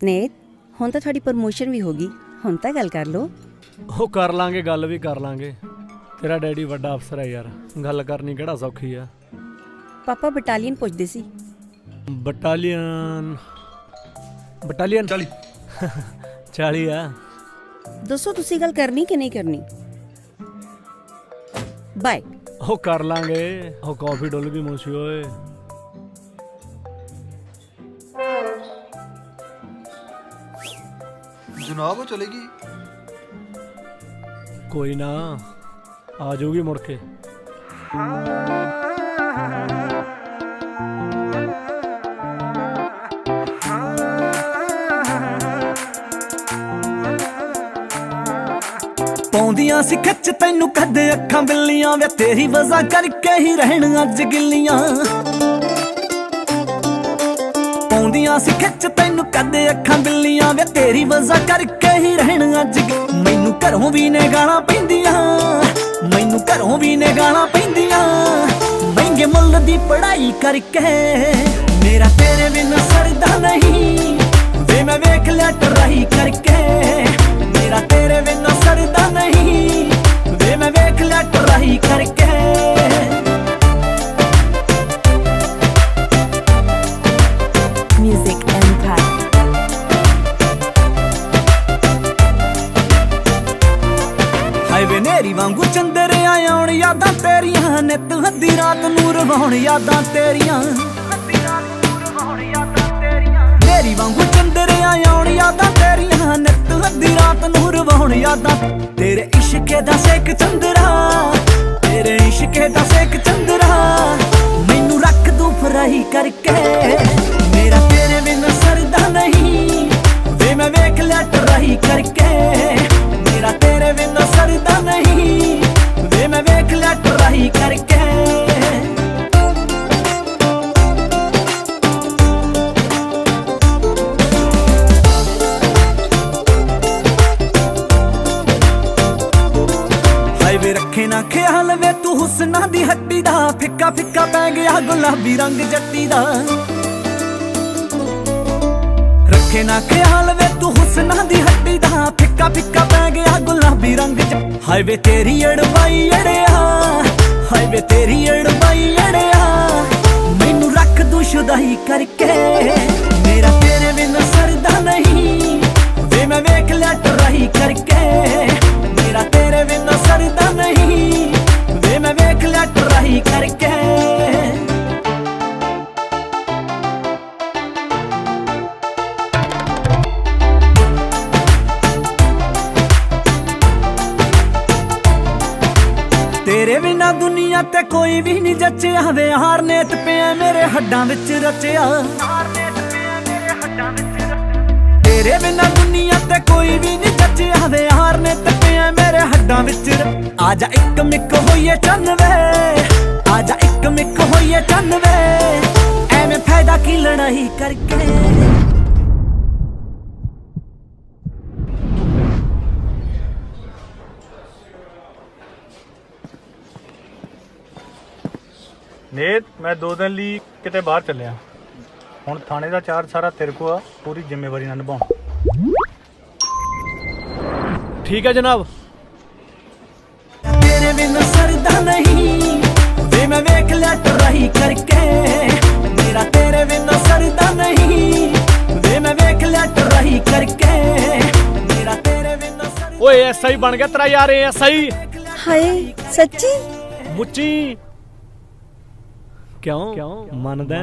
नेत हुण तां तुहाडी प्रमोशन भी होगी, हुण तां गल कर लो। ਉਹ ਕਰ ਲਾਂਗੇ, ਗੱਲ ਵੀ ਕਰ ਲਾਂਗੇ। ਤੇਰਾ ਡੈਡੀ ਵੱਡਾ ਅਫਸਰ ਹੈ ਯਾਰ, ਗੱਲ ਕਰਨੀ ਕਿਹੜਾ ਸੌਖੀ ਆ। पापा बटालियन पुछदे सी। ਬਟਾਲੀਅਨ 40 40 ਆ। दसो तुसी गल करनी कि नहीं करनी? बाय। ਉਹ ਕਰ ਲਾਂਗੇ। ਉਹ ਕਾਫੀ ਡੁੱਲ ਗਈ ਮੁੰਸ਼ੀ ਓਏ। जनाब वो चलेगी। ਕੋਈ ਨਾ, ਆ ਜਾਊਗੀ ਮੁੜ ਕੇ। ਪਾਉਂਦੀਆਂ ਸੀ ਖਿੱਚ ਤੈਨੂੰ ਕਦੇ ਅੱਖਾਂ ਬਿੱਲੀਆਂ ਵੇ ਤੇਰੀ ਵਜ੍ਹਾ ਕਰਕੇ ਹੀ ਰਹਿਣ ਅੱਜ ਗਿੱਲੀਆਂ। ਪਾਉਂਦੀਆਂ ਸੀ ਖਿੱਚ ਤੈਨੂੰ ਕਦੇ ਅੱਖਾਂ ਬਿੱਲੀਆਂ ਵੇ ਤੇਰੀ ਵਜ੍ਹਾ ਕਰਕੇ ਹੀ ਰਹਿਣ ਅੱਜ। ਮੈਨੂੰ ਘਰੋਂ ਵੀ ਨੇ ਗਾਲਾਂ ਪੈਂਦੀਆਂ, ਮੈਨੂੰ ਘਰੋਂ ਵੀ ਨੇ ਗਾਲਾਂ ਪੈਂਦੀਆਂ। ਮਹਿੰਗੇ ਮੁੱਲ ਦੀ ਪੜ੍ਹਾਈ ਕਰਕੇ ਮੇਰਾ ਤੇਰੇ ਬਿਨਾਂ ਸਰਦਾ ਨਹੀਂ ਵੇ। ਮੈਂ ਵੇਖ ਲਿਆ ਟਰਾਈ ਕਰਕੇ ਮੇਰਾ ਤੇਰੇ ਬਿਨਾਂ ਸਰਦਾ ਨਹੀਂ ਵੇ। ਮੈਂ ਵੇਖ ਲਿਆ ਟਰਾਈ ਕਰਕੇ। Music Empire। ਹਾਈਵੇ ਨੇਰੀ ਵਾਂਗੂ ਚੰਦਰਿਆਂ ਆਉਣ ਯਾਦਾਂ ਤੇਰੀਆਂ। ਨਿੱਤ ਅੱਧੀ ਰਾਤ ਨੂੰ ਰਵਾਉਣ ਯਾਦਾਂ ਤੇਰੀਆਂ। ਨੇਰੀ ਵਾਂਗੂ ਚੰਦਰਿਆਂ ਆਉਣ ਯਾਦਾਂ ਤੇਰੀਆਂ। ਨਿੱਤ ਅੱਧੀ ਰਾਤ ਨੂੰ ਰਵਾਉਣ ਯਾਦਾਂ। ਤੇਰੇ ਇਸ਼ਕੇ ਦਾ ਸੇਕ ਚੰਦਰਾ, ਤੇਰੇ ਇਸ਼ਕੇ ਦਾ ਸੇਕ ਚੰਦਰਾ। ਮੈਨੂੰ ਰੱਖ ਦੂ ਫਰਾਈ ਕਰਕੇ ਮੇਰਾ ਤੇਰੇ ਬਿਨਾਂ ਸਰਦਾ ਨਹੀਂ ਵੇ। ਮੈਂ ਵੇਖ ਲਿਆ ਟਰਾਈ ਕਰਕੇ ਮੇਰਾ ਤੇਰੇ ਬਿਨਾਂ ਸਰਦਾ ਨਹੀਂ ਵੇ। ਮੈਂ ਵੇਖ ਲਿਆ ਟਰਾਈ ਕਰਕੇ। ਹਾਈਵੇ ਰੱਖੇ ਨਾ ਖਿਆਲ ਵੇ ਤੂੰ ਹੁਸਨਾਂ ਦੀ ਹੱਟੀ ਦਾ। ਫਿੱਕਾ ਫਿੱਕਾ ਪੈ ਗਿਆ ਗੁਲਾਬੀ ਰੰਗ ਜੱਟੀ ਦਾ। ਰੱਖੇ ਨਾ ਖਿਆਲ ਵੇ ਤੂੰ ਹੁਸਨਾਂ ਦੀ ਹੱਟੀ ਦਾ। ਫਿੱਕਾ ਫਿੱਕਾ ਪੈ ਗਿਆ ਗੁਲਾਬੀ ਰੰਗ ਹਾਈਵੇ ਤੇਰੀ ਅੜਵਾਈ ਅੜਿਆ। ਹਾਈਵੇ ਤੇਰੀ ਅੜਵਾਈ ਅੜਿਆ। ਮੈਨੂੰ ਰੱਖ ਦੂ ਸ਼ੁਦਾਈ ਕਰਕੇ ਮੇਰਾ ਤੇਰੇ ਬਿਨਾਂ ਸਰਦਾ ਨਹੀਂ ਵੇ। ਮੈਂ ਵੇਖ ਲਿਆ ਟਰਾਈ ਕਰਕੇ ਮੇਰਾ ਤੇਰੇ ਬਿਨਾਂ ਸਰਦਾ ਨਹੀਂ ਵੇ। ਮੈਂ ਵੇਖ ਲਿਆ ਟਰਾਈ ਕਰਕੇ। ਤੇਰੇ ਬਿਨਾਂ ਦੁਨੀਆ ਤੇ ਕੋਈ ਵੀ ਨਹੀਂ ਜੱਚਿਆ ਵੇ। ਹਾਰ ਨੇਤ ਪਿਆ ਮੇਰੇ ਹੱਡਾਂ ਵਿੱਚ ਰਚਿਆ। ਤੇਰੇ ਬਿਨਾਂ ਦੁਨੀਆ ਤੇ ਕੋਈ ਵੀ ਨਹੀਂ ਜੱਚਿਆ ਵੇ। ਹਾਰ ਨੇਤ ਪਿਆ ਮੇਰੇ ਹੱਡਾਂ ਵਿੱਚ। ਆ ਜਾ ਇੱਕ ਮਿੱਕ ਹੋਈਏ ਚੰਨ ਵੇ, ਆ ਜਾ ਇੱਕ ਮਿੱਕ ਹੋਈਏ ਚੰਨ ਵੇ। ਐਵੇਂ ਫਾਇਦਾ ਕੀ ਲੜਾਈ ਕਰਕੇ। ਨੇਤ ਮੈਂ 2 ਦਿਨ ਲਈ ਕਿਤੇ ਬਾਹਰ ਚੱਲਿਆ। ਹੁਣ ਥਾਣੇ ਦਾ ਚਾਰਜ ਸਾਰਾ ਤੇਰੇ ਕੋ ਆ, ਪੂਰੀ ਜ਼ਿੰਮੇਵਾਰੀ ਨਾਲ ਨਿਭਾਉਂ। ਠੀਕ ਹੈ ਜਨਾਬ। ਤੇਰੇ ਬਿਨਾਂ ਸਰਦਾ ਨਹੀਂ ਵੇ। ਮੈਂ ਵੇਖ ਲਿਆ ਟਰਾਈ ਕਰਕੇ ਮੇਰਾ ਤੇਰੇ ਬਿਨਾਂ ਸਰਦਾ ਨਹੀਂ ਵੇ। ਮੈਂ ਵੇਖ ਲਿਆ ਟਰਾਈ ਕਰਕੇ ਮੇਰਾ ਤੇਰੇ ਬਿਨਾਂ ਸਰਦਾ। ਓਏ ਐਸਆਈ ਬਣ ਗਿਆ ਤੇਰਾ ਯਾਰ। ਇਹ ਐਸਆਈ हाय सच्ची? ਮੁੱਚੀ ਕਿਉਂ ਮੰਨਦਾ?